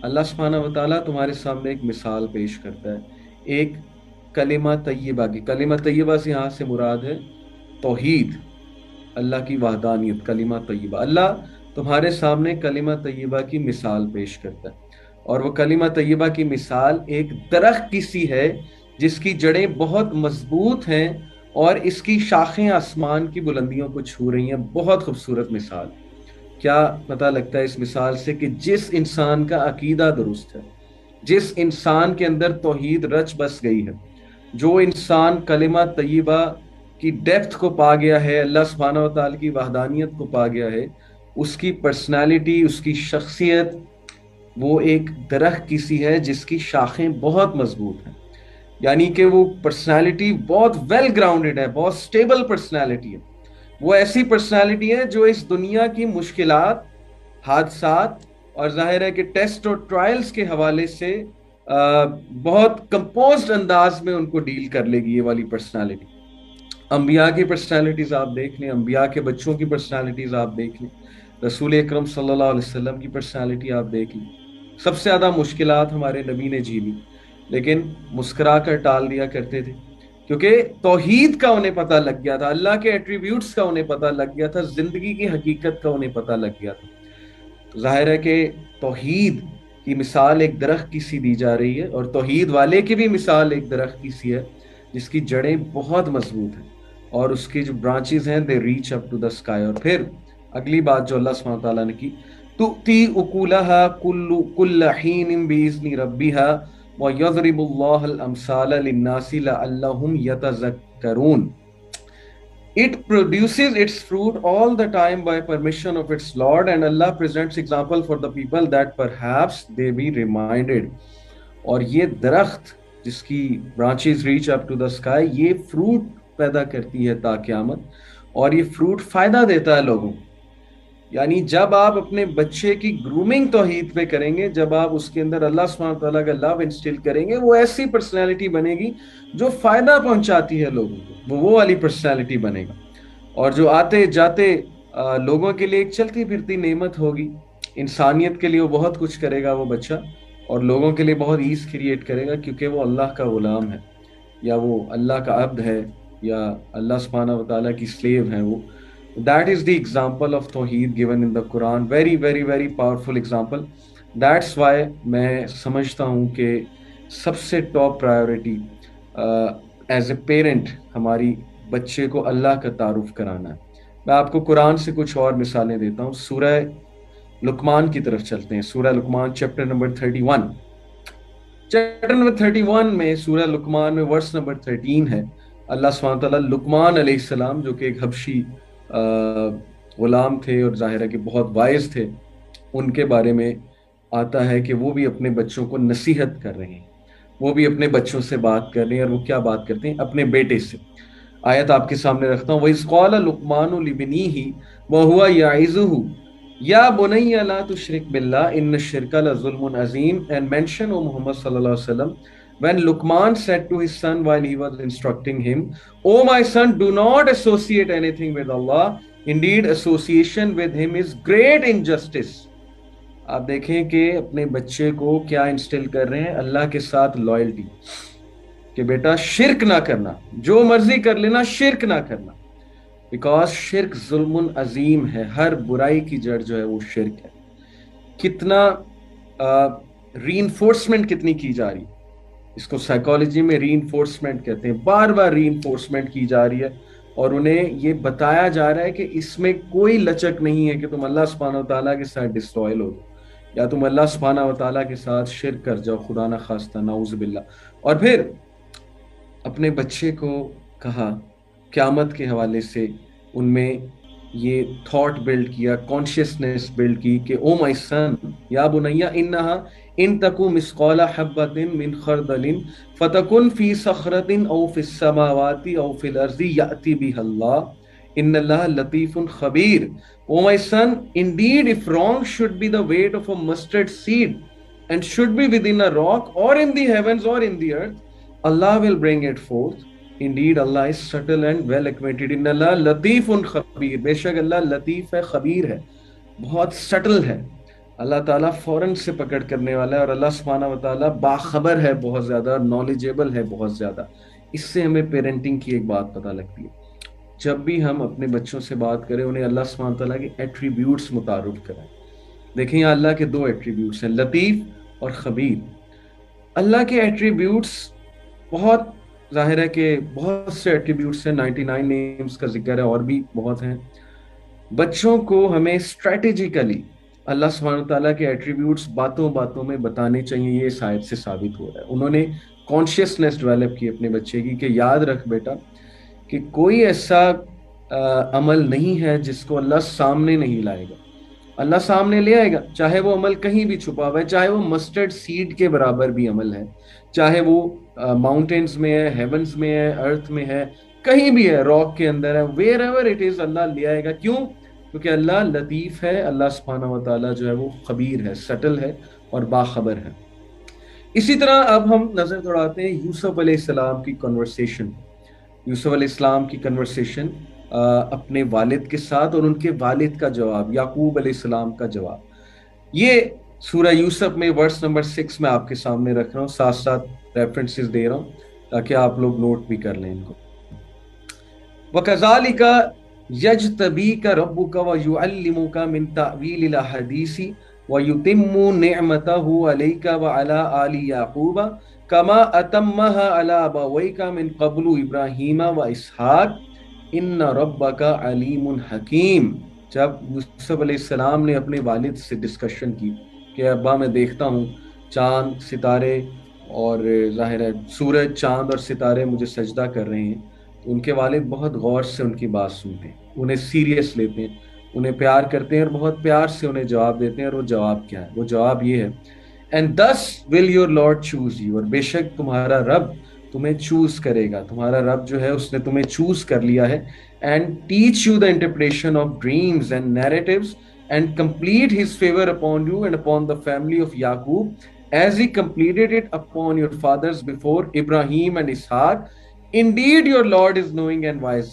اللہ سبحانہ و تعالیٰ تمہارے سامنے ایک مثال پیش کرتا ہے، ایک کلمہ طیبہ کی۔ کلمہ طیبہ سے یہاں سے مراد ہے توحید، اللہ کی وحدانیت، کلمہ طیبہ۔ اللہ تمہارے سامنے کلمہ طیبہ کی مثال پیش کرتا ہے، اور وہ کلمہ طیبہ کی مثال ایک درخت کی سی ہے جس کی جڑیں بہت مضبوط ہیں اور اس کی شاخیں آسمان کی بلندیوں کو چھو رہی ہیں۔ بہت خوبصورت مثال۔ کیا پتہ لگتا ہے اس مثال سے کہ جس انسان کا عقیدہ درست ہے، جس انسان کے اندر توحید رچ بس گئی ہے، جو انسان کلمہ طیبہ کی ڈیپتھ کو پا گیا ہے، اللہ سبحانہ و تعالی کی وحدانیت کو پا گیا ہے، اس کی پرسنالٹی، اس کی شخصیت وہ ایک درخت کی سی ہے جس کی شاخیں بہت مضبوط ہیں۔ یعنی کہ وہ پرسنالٹی بہت ویل گراؤنڈڈ ہے، بہت سٹیبل پرسنالٹی ہے۔ وہ ایسی پرسنالٹی ہے جو اس دنیا کی مشکلات، حادثات اور ظاہر ہے کہ ٹیسٹ اور ٹرائلز کے حوالے سے بہت کمپوزڈ انداز میں ان کو ڈیل کر لے گی۔ یہ والی پرسنالٹی، انبیاء کی پرسنالٹیز آپ دیکھ لیں، انبیاء کے بچوں کی پرسنالٹیز آپ دیکھ لیں، رسول اکرم صلی اللہ علیہ وسلم کی پرسنالٹی آپ دیکھ لیں۔ سب سے زیادہ مشکلات ہمارے نبی نے جھیلی، لیکن مسکرا کر ٹال دیا کرتے تھے، کیونکہ توحید کا انہیں پتہ لگ گیا تھا، اللہ کے ایٹریبیوٹس کا انہیں پتہ لگ گیا تھا، زندگی کی حقیقت کا انہیں پتہ لگ گیا تھا۔ تو ظاہر ہے کہ توحید کی مثال ایک درخت کی سی دی جا رہی ہے، اور توحید والے کی بھی مثال ایک درخت کی سی ہے جس کی جڑیں بہت مضبوط ہیں اور اس کی جو برانچز ہیں they reach up to the sky. اور پھر اگلی بات جو اللہ سبحانہ تعالیٰ نے کی، تؤتی اکولہا کل حین باذن ربہا وَيَضْرِبُ اللَّهُ الْأَمْثَالَ لِلنَّاسِ لَعَلَّهُمْ يَتَذَكَّرُونَ۔ It produces its fruit all the time by permission of its Lord, and Allah presents example for the people that perhaps they be reminded۔ اور یہ درخت جس کی branches reach up to the sky, یہ فروٹ پیدا کرتی ہے تا قیامت، اور یہ فروٹ فائدہ دیتا ہے لوگوں کو۔ یعنی جب آپ اپنے بچے کی گرومنگ توحید پہ کریں گے، جب آپ اس کے اندر اللہ سبحانہ تعالیٰ کا لو انسٹل کریں گے، وہ ایسی پرسنالٹی بنے گی جو فائدہ پہنچاتی ہے لوگوں کو، وہ والی پرسنالٹی بنے گا، اور جو آتے جاتے لوگوں کے لیے ایک چلتی پھرتی نعمت ہوگی۔ انسانیت کے لیے وہ بہت کچھ کرے گا وہ بچہ، اور لوگوں کے لیے بہت ایز کریٹ کرے گا، کیونکہ وہ اللہ کا غلام ہے، یا وہ اللہ کا عبد ہے، یا اللہ سبحانہ و تعالیٰ کی سلیو ہے وہ۔ That is the example of Tawheed given in the Quran. Very, very, very powerful example. That's why میں سمجھتا ہوں کہ سب سے top priority as a parent ہماری بچے کو اللہ کا تعارف کرانا ہے۔ میں آپ کو قرآن سے کچھ اور مثالیں دیتا ہوں۔ سورہ لقمان کی طرف چلتے ہیں، سورہ لقمان چیپٹر نمبر 31۔ چیپٹر نمبر 31 میں، سورہ لقمان میں ورس نمبر 13 ہے۔ اللہ سبحانہ تعالیٰ لقمان علیہ السلام، جو کہ ایک حبشی غلام تھے اور ظاہر ہے کہ بہت وائز تھے، ان کے بارے میں آتا ہے کہ وہ بھی اپنے بچوں کو نصیحت کر رہے ہیں، وہ بھی اپنے بچوں سے بات کر رہے ہیں، اور وہ کیا بات کرتے ہیں؟ اپنے بیٹے سے۔ آیت آپ کے سامنے رکھتا ہوں۔ وَإِذْ قَالَ لُقْمَانُ لِابْنِهِ وَهُوَ يَعِظُهُ يَا بُنَيَّ لَا تُشْرِكْ بِاللَّهِ إِنَّ الشِّرْكَ لَظُلْمٌ عَظِيمٌ۔ And mention, O Muhammad sallallahu alaihi wasallam, when Luqman said to his son while he was instructing him, "O my son, do not associate anything with Allah. Indeed, association with him is great injustice." آپ دیکھیں کہ اپنے بچے کو کیا instil کر رہے ہیں؟ اللہ کے ساتھ لائلٹی، کہ بیٹا شرک نہ کرنا، جو مرضی کر لینا، شرک نہ کرنا، بیکاز شرک ظلم عظیم ہے۔ ہر برائی کی جڑ جو ہے وہ شرک ہے۔ کتنا ری انفورسمنٹ کتنی کی جا رہی ہے، اس کو سائیکالوجی میں ری انفورسمنٹ کہتے ہیں، بار بار ری انفورسمنٹ کی جا رہی ہے، اور انہیں یہ بتایا جا رہا ہے کہ اس میں کوئی لچک نہیں ہے کہ تم اللہ سبحانہ و تعالیٰ کے ساتھ ڈسٹرائل ہو جاؤ، یا تم اللہ سبحانہ و تعالیٰ کے ساتھ شرک کر جاؤ، خدا نہ خواستہ، نعوذ باللہ۔ اور پھر اپنے بچے کو کہا قیامت کے حوالے سے، ان میں یہ تھاٹ بلڈ کیا، کانشیسنیس بلڈ کی کہ او مائی سن یا بنیا انہا ان تکو مثقال حبۃ من خردل فتکن فی صخرۃ او فی السماوات او فی الارض یأتی بها اللہ ان اللہ لطیف خبیر۔ O my son, indeed if wrong should be the weight of a mustard seed and should be within a rock or in the heavens or in the earth, Allah will bring it forth. Indeed Allah is subtle and well acquainted. ان اللہ لطیف خبیر، بے شک اللہ لطیف ہے، خبیر ہے، بہت still ہے، اللہ تعالیٰ فوراً سے پکڑ کرنے والا ہے، اور اللہ سبحانہ و تعالیٰ باخبر ہے بہت زیادہ، نالجیبل ہے بہت زیادہ۔ اس سے ہمیں پیرنٹنگ کی ایک بات پتہ لگتی ہے، جب بھی ہم اپنے بچوں سے بات کریں انہیں اللہ سبحانہ و تعالیٰ کے ایٹریبیوٹس متعارف کرائیں۔ دیکھیں یہاں اللہ کے دو ایٹریبیوٹس ہیں، لطیف اور خبیر۔ اللہ کے ایٹریبیوٹس بہت ظاہر ہے کہ بہت سے ایٹریبیوٹس ہیں، 99 نیمز کا ذکر ہے، اور بھی بہت ہیں۔ بچوں کو ہمیں اسٹریٹجیکلی اللہ سبحانہ تعالیٰ کے ایٹریبیوٹس باتوں باتوں میں بتانے چاہیے۔ یہ اس آیت سے ثابت ہو رہا ہے، انہوں نے کانشیسنیس ڈیولپ کی اپنے بچے کی کہ یاد رکھ بیٹا کہ کوئی ایسا عمل نہیں ہے جس کو اللہ سامنے نہیں لائے گا، اللہ سامنے لے آئے گا، چاہے وہ عمل کہیں بھی چھپا ہوا ہے، چاہے وہ مسٹرڈ سیڈ کے برابر بھی عمل ہے، چاہے وہ ماؤنٹینز میں ہے، ہیونز میں ہے، ارتھ میں ہے، کہیں بھی ہے، راک کے اندر ہے، ویئر ایور اٹ از اللہ لے آئے گا۔ کیوں؟ کیونکہ اللہ لطیف ہے، اللہ سبحانہ و تعالیٰ جو ہے وہ خبیر ہے، سٹل ہے اور باخبر ہے۔ اسی طرح اب ہم نظر دوڑاتے ہیں یوسف علیہ السلام کی کنورسیشن، یوسف علیہ السلام کی کنورسیشن اپنے والد کے ساتھ، اور ان کے والد کا جواب، یعقوب علیہ السلام کا جواب۔ یہ سورہ یوسف میں ورس نمبر 6 میں آپ کے سامنے رکھ رہا ہوں، ساتھ ساتھ ریفرنسز دے رہا ہوں تاکہ آپ لوگ نوٹ بھی کر لیں ان کو۔ وَكَذَلِكَ يَجْتَبِيكَ رَبُّكَ وَيُعَلِّمُكَ مِن تَأْوِيلِ الْأَحَادِيثِ وَيُتِمُّ نِعْمَتَهُ عَلَيْكَ وَعَلَىٰ آلِ يَعْقُوبَ كَمَا أَتَمَّهَا عَلَىٰ أَبَوَيْكَ مِن قَبْلُ إِبْرَاهِيمَ وَإِسْحَاقَ إِنَّ رَبَّكَ عَلِيمٌ حَكِيمٌ۔ جب یوسف علیہ السلام نے اپنے والد سے ڈسکشن کی کہ ابا میں دیکھتا ہوں چاند ستارے اور ظاہر ہے سورج چاند اور ستارے مجھے سجدہ کر رہے ہیں، تو ان کے والد بہت غور سے ان کی بات سنتے ہیں، انہیں سیریس لیتے ہیں، انہیں پیار کرتے ہیں اور بہت پیار سے انہیں جواب دیتے ہیں۔ اور وہ جواب کیا ہے؟ وہ جواب یہ ہے، and this will your lord choose you, اور بے شک تمہارا رب تمہیں چوز کرے گا، تمہارا رب جو ہے اس نے تمہیں چوز کر لیا ہے، and teach you the interpretation of dreams and narratives and complete his favour upon you and upon the family of یعقوب as he completed it upon your fathers before ابراہیم اینڈ اسحاق۔ Indeed your Lord is knowing and wise.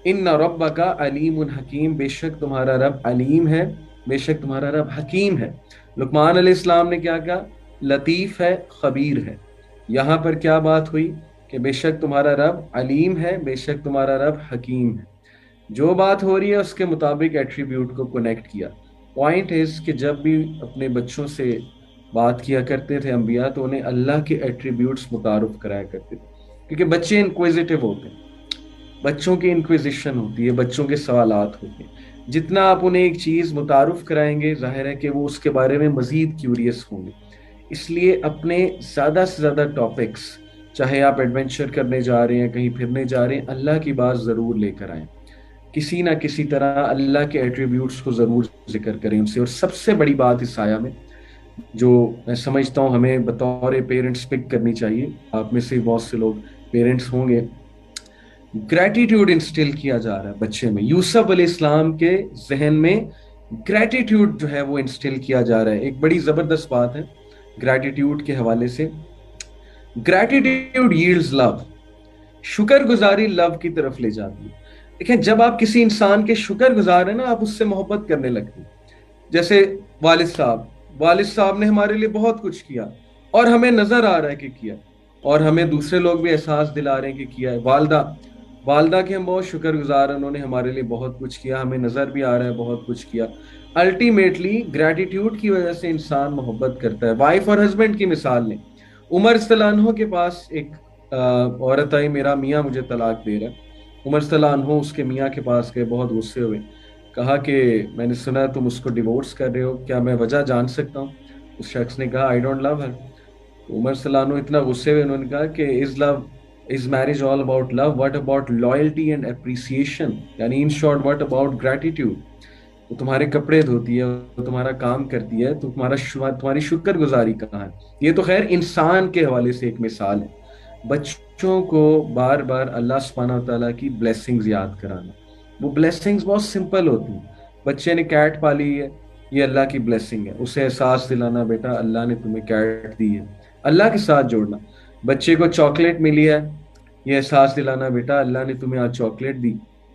Inna rabbaka alimun hakim. بے شک تمہارا رب علیم ہے، بے شک تمہارا رب حکیم ہے۔ لقمان علیہ السلام نے کیا کہا؟ لطیف ہے، خبیر ہے۔ یہاں پر کیا بات ہوئی کہ بے شک تمہارا رب علیم ہے، بے شک تمہارا رب حکیم ہے۔ جو بات ہو رہی ہے اس کے مطابق ایٹریبیوٹ کو کنیکٹ کیا۔ پوائنٹ از کہ جب بھی اپنے بچوں سے بات کیا کرتے تھے انبیاء تو انہیں اللہ کے ایٹریبیوٹس متعارف کرایا کرتے تھے، کیونکہ بچے انکویزیٹو ہوتے ہیں، بچوں کی انکویزیشن ہوتی ہے، بچوں کے سوالات ہوتے ہیں۔ جتنا آپ انہیں ایک چیز متعارف کرائیں گے ظاہر ہے کہ وہ اس کے بارے میں مزید کیوریس ہوں گے۔ اس لیے اپنے زیادہ سے زیادہ ٹاپکس، چاہے آپ ایڈونچر کرنے جا رہے ہیں، کہیں پھرنے جا رہے ہیں، اللہ کی بات ضرور لے کر آئیں، کسی نہ کسی طرح اللہ کے ایٹریبیوٹس کو ضرور ذکر کریں ان سے۔ اور سب سے بڑی بات اس آیا میں جو میں سمجھتا ہوں ہمیں بطور پیرنٹس پک کرنی چاہیے، آپ میں سے بہت سے لوگ پیرنٹس ہوں گے، گریٹیٹیوڈ انسٹل کیا جا رہا ہے بچے میں۔ یوسف علیہ السلام کے ذہن میں گریٹیٹیوڈ جو ہے وہ انسٹل کیا جا رہا ہے۔ ایک بڑی زبردست بات ہے گریٹیٹیوڈ کے حوالے سے، گریٹیٹیوڈ ییلڈز لو، شکر گزاری لو کی طرف لے جاتی ہے۔ دیکھیں جب آپ کسی انسان کے شکر گزار ہیں نا، آپ اس سے محبت کرنے لگتے ہیں۔ جیسے والد صاحب نے ہمارے لیے بہت کچھ کیا اور ہمیں نظر آ رہا ہے کہ کیا، اور ہمیں دوسرے لوگ بھی احساس دلا رہے ہیں کہ کیا ہے۔ والدہ کے ہم بہت شکر گزار ہیں، انہوں نے ہمارے لیے بہت کچھ کیا، ہمیں نظر بھی آ رہا ہے بہت کچھ کیا۔ الٹیمیٹلی گریٹیٹیوڈ کی وجہ سے انسان محبت کرتا ہے۔ وائف اور ہسبینڈ کی مثال لیں، عمر رضی اللہ عنہ کے پاس ایک عورت آئی، میرا میاں مجھے طلاق دے رہا ہے۔ عمر رضی اللہ عنہ اس کے میاں کے پاس گئے، بہت غصے ہوئے، کہا کہ میں نے سنا تم اس کو ڈیورس کر رہے ہو، کیا میں وجہ جان سکتا ہوں؟ اس شخص نے کہا آئی ڈونٹ لو ہر۔ عمر صلی اللہ عنہ اتنا غصے ہوئے، انہوں نے کہا کہ is marriage all about love? What about loyalty and appreciation? یعنی in short what about gratitude? وہ تمہارے کپڑے دھوتی ہے، وہ تمہارا کام کرتی ہے، تو تمہاری شکر گزاری کہاں ہے؟ یہ تو خیر انسان کے حوالے سے ایک مثال ہے۔ بچوں کو بار بار اللہ سبحانہ و تعالیٰ کی بلیسنگز یاد کرانا، وہ بلیسنگز بہت سمپل ہوتی ہیں۔ بچے نے کیٹ پالی ہے، یہ اللہ کی بلیسنگ ہے، اسے احساس دلانا بیٹا اللہ نے تمہیں کیٹ دی ہے، اللہ کے ساتھ جوڑنا۔ بچے کو چاکلیٹ ملی ہے، یہ احساس دلانا بیٹا اللہ نے تمہیں آج چاکلیٹ دی۔